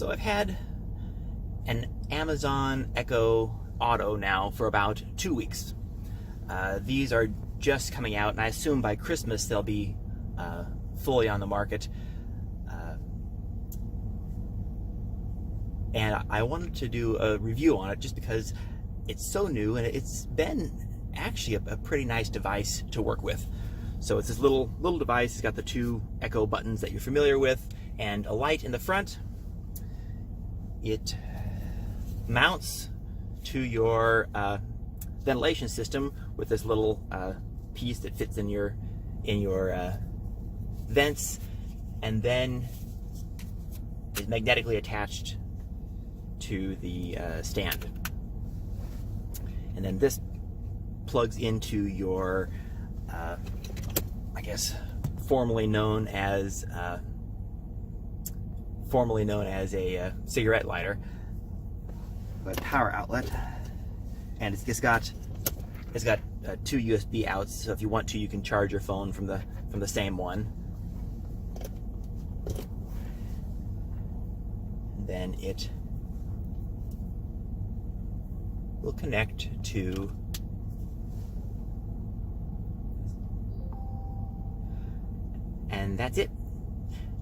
So I've had an Amazon Echo Auto now for about 2 weeks. These are just coming out, and I assume by Christmas they'll be fully on the market. And I wanted to do a review on it just because it's so new, and it's been actually a pretty nice device to work with. So it's this little device. It's got the 2 Echo buttons that you're familiar with and a light in the front. It mounts to your ventilation system with this little piece that fits in your vents, and then is magnetically attached to the stand. And then this plugs into your, I guess, formerly known as a cigarette lighter, but power outlet. And it's got 2 USB outs, so if you want to, you can charge your phone from the same one. And then it will connect to and that's it.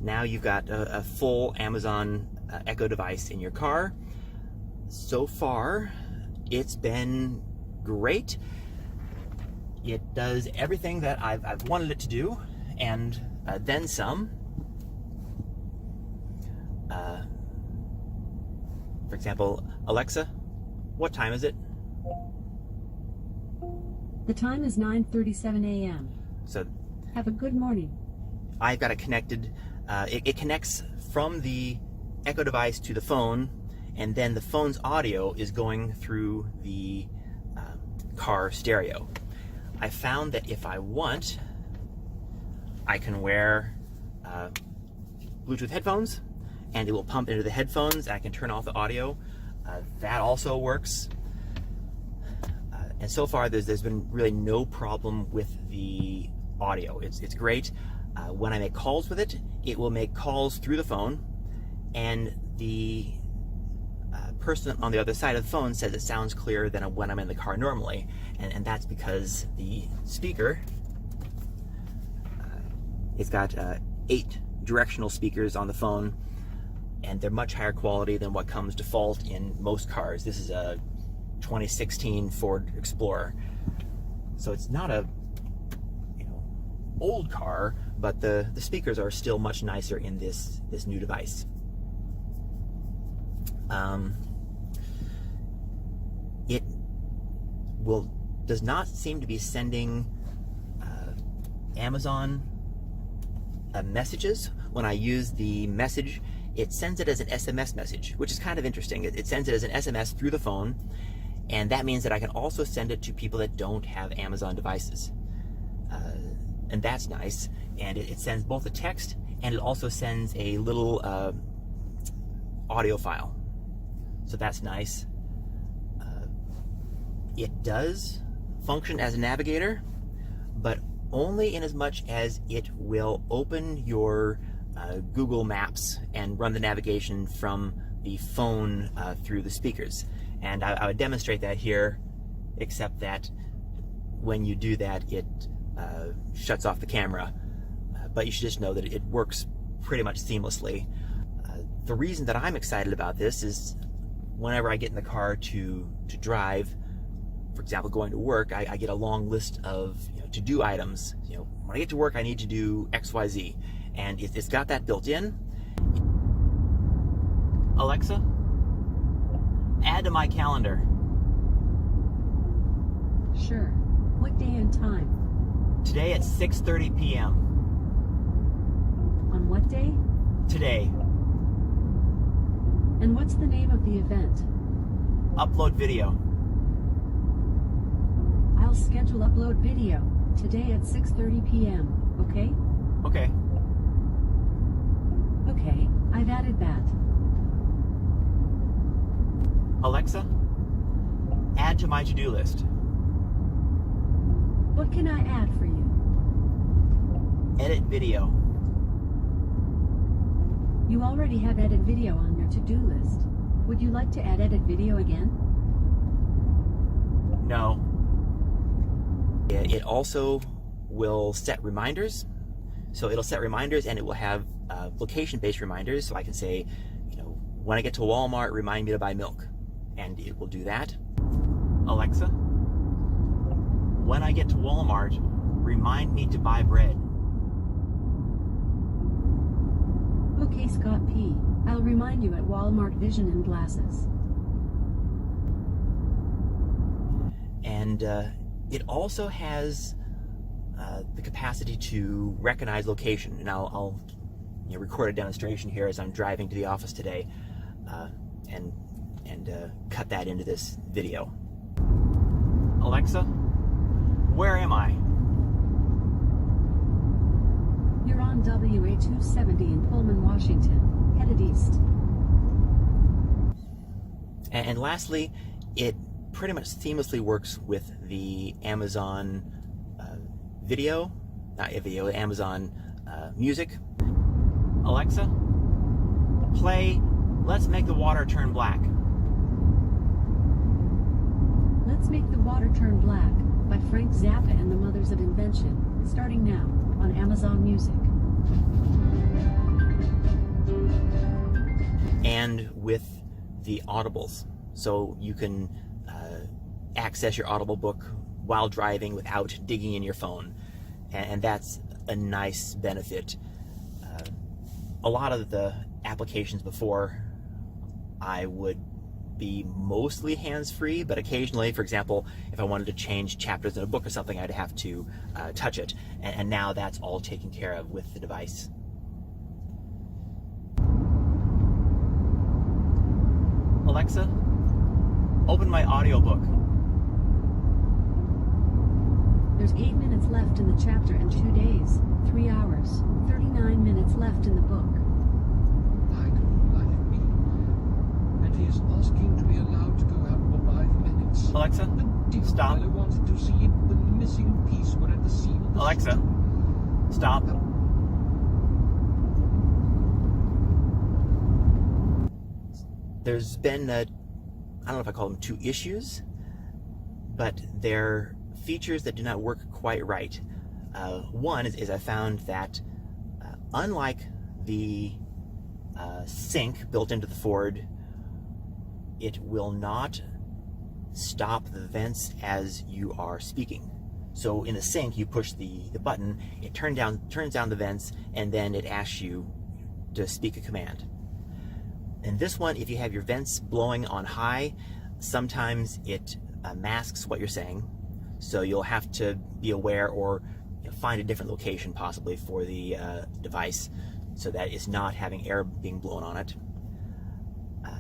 Now you've got a full Amazon Echo device in your car. So far, it's been great. It does everything that I've wanted it to do, and then some. For example, Alexa, what time is it? The time is 9:37 a.m. So have a good morning. I've got it connected. It connects from the Echo device to the phone, and then the phone's audio is going through the car stereo. I found that if I want, I can wear Bluetooth headphones, and it will pump into the headphones, and I can turn off the audio. That also works. And so far, there's been really no problem with the audio. It's great. When I make calls with it, it will make calls through the phone, and the person on the other side of the phone says it sounds clearer than when I'm in the car normally, and that's because the speaker, it's got 8 directional speakers on the phone, and they're much higher quality than what comes default in most cars. This is a 2016 Ford Explorer, so it's not a old car, but the speakers are still much nicer in this new device. It does not seem to be sending Amazon messages. When I use the message, it sends it as an SMS message, which is kind of interesting. It sends it as an SMS through the phone, and that means that I can also send it to people that don't have Amazon devices. And that's nice. And it sends both a text, and it also sends a little audio file. So that's nice. It does function as a navigator, but only in as much as it will open your Google Maps and run the navigation from the phone through the speakers. And I would demonstrate that here, except that when you do that, it shuts off the camera. But you should just know that it works pretty much seamlessly. The reason that I'm excited about this is whenever I get in the car to drive, for example, going to work, I get a long list of to-do items. When I get to work, I need to do X, Y, Z, and it's got that built in. Alexa, add to my calendar. Sure. What day and time? Today at 6:30 p.m. On what day? Today. And what's the name of the event? Upload video. I'll schedule upload video today at 6:30 p.m. Okay? Okay. Okay, I've added that. Alexa, add to my to-do list. What can I add for you? Edit video. You already have edit video on your your to-do list. Would you like to add edit video again? No. It also will set reminders. So it'll set reminders, and it will have location-based reminders. So I can say, when I get to Walmart, remind me to buy milk. And it will do that. Alexa, when I get to Walmart, remind me to buy bread. Okay, Scott P. I'll remind you at Walmart Vision and Glasses. And it also has the capacity to recognize location. And I'll record a demonstration here as I'm driving to the office today, and cut that into this video. Alexa, where am I? You're on WA 270 in Pullman, Washington. Headed east. And lastly, it pretty much seamlessly works with the Amazon Amazon Music. Alexa, play Let's Make the Water Turn Black. Let's Make the Water Turn Black by Frank Zappa and the Mothers of Invention, starting now on Amazon Music. And with the Audibles. So you can access your Audible book while driving without digging in your phone. And that's a nice benefit. A lot of the applications before, I would be mostly hands-free, but occasionally, for example, if I wanted to change chapters in a book or something, I'd have to touch it. And now that's all taken care of with the device. Alexa, open my audiobook. There's 8 minutes left in the chapter and 2 days, 3 hours, 39 minutes left in the book. I don't like me. And he is asking to be allowed to go out for 5 minutes. Alexa, The dear stop. fellow wanted to see if the missing piece were at the scene of the Alexa, storm. stop. There's been, I don't know if I call them 2 issues, but they're features that do not work quite right. One is I found that unlike the sync built into the Ford, it will not stop the vents as you are speaking. So in the sync, you push the button, it turns down the vents, and then it asks you to speak a command. And this one, if you have your vents blowing on high, sometimes it masks what you're saying. So you'll have to be aware, or find a different location possibly for the device so that it's not having air being blown on it.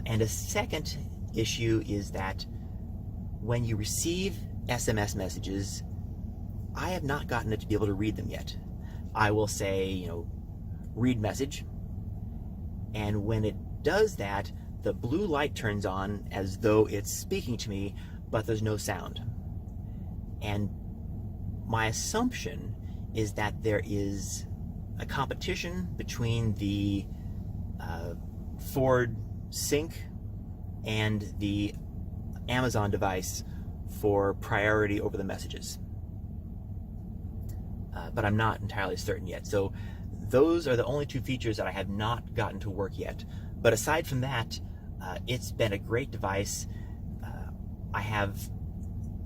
And a second issue is that when you receive SMS messages, I have not gotten it to be able to read them yet. I will say, read message, and when it does that, the blue light turns on as though it's speaking to me, but there's no sound. And my assumption is that there is a competition between the Ford Sync and the Amazon device for priority over the messages. But I'm not entirely certain yet. So those are the only 2 features that I have not gotten to work yet. But aside from that, it's been a great device. I have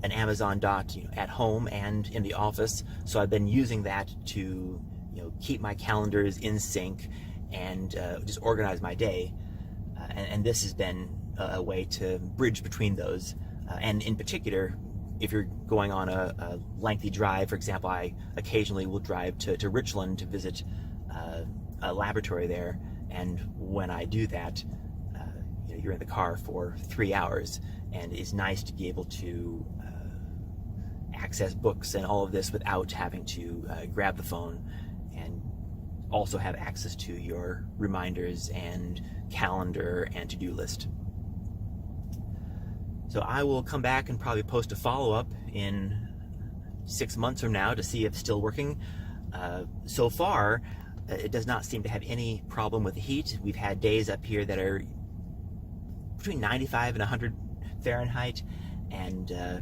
an Amazon Dot at home and in the office, so I've been using that to keep my calendars in sync and just organize my day. And this has been a way to bridge between those. And in particular, if you're going on a lengthy drive, for example, I occasionally will drive to Richland to visit a laboratory there. And when I do that, you're in the car for 3 hours, and it's nice to be able to access books and all of this without having to grab the phone, and also have access to your reminders and calendar and to-do list. So I will come back and probably post a follow-up in 6 months from now to see if it's still working. So far, it does not seem to have any problem with the heat. We've had days up here that are between 95 and 100 Fahrenheit, and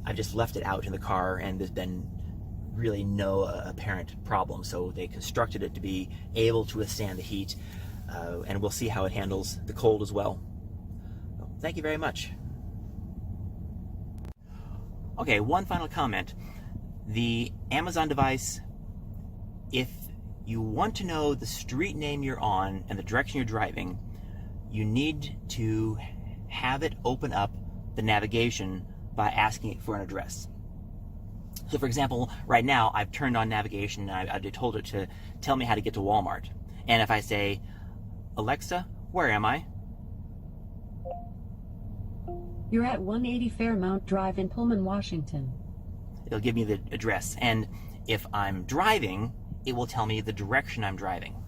I've just left it out in the car, and there's been really no apparent problem. So they constructed it to be able to withstand the heat, and we'll see how it handles the cold as well. So, thank you very much. Okay, one final comment. The Amazon device, if you want to know the street name you're on and the direction you're driving, you need to have it open up the navigation by asking it for an address. So for example, right now I've turned on navigation and I've told it to tell me how to get to Walmart. And if I say, Alexa, where am I? You're at 180 Fairmount Drive in Pullman, Washington. It'll give me the address. And if I'm driving, it will tell me the direction I'm driving.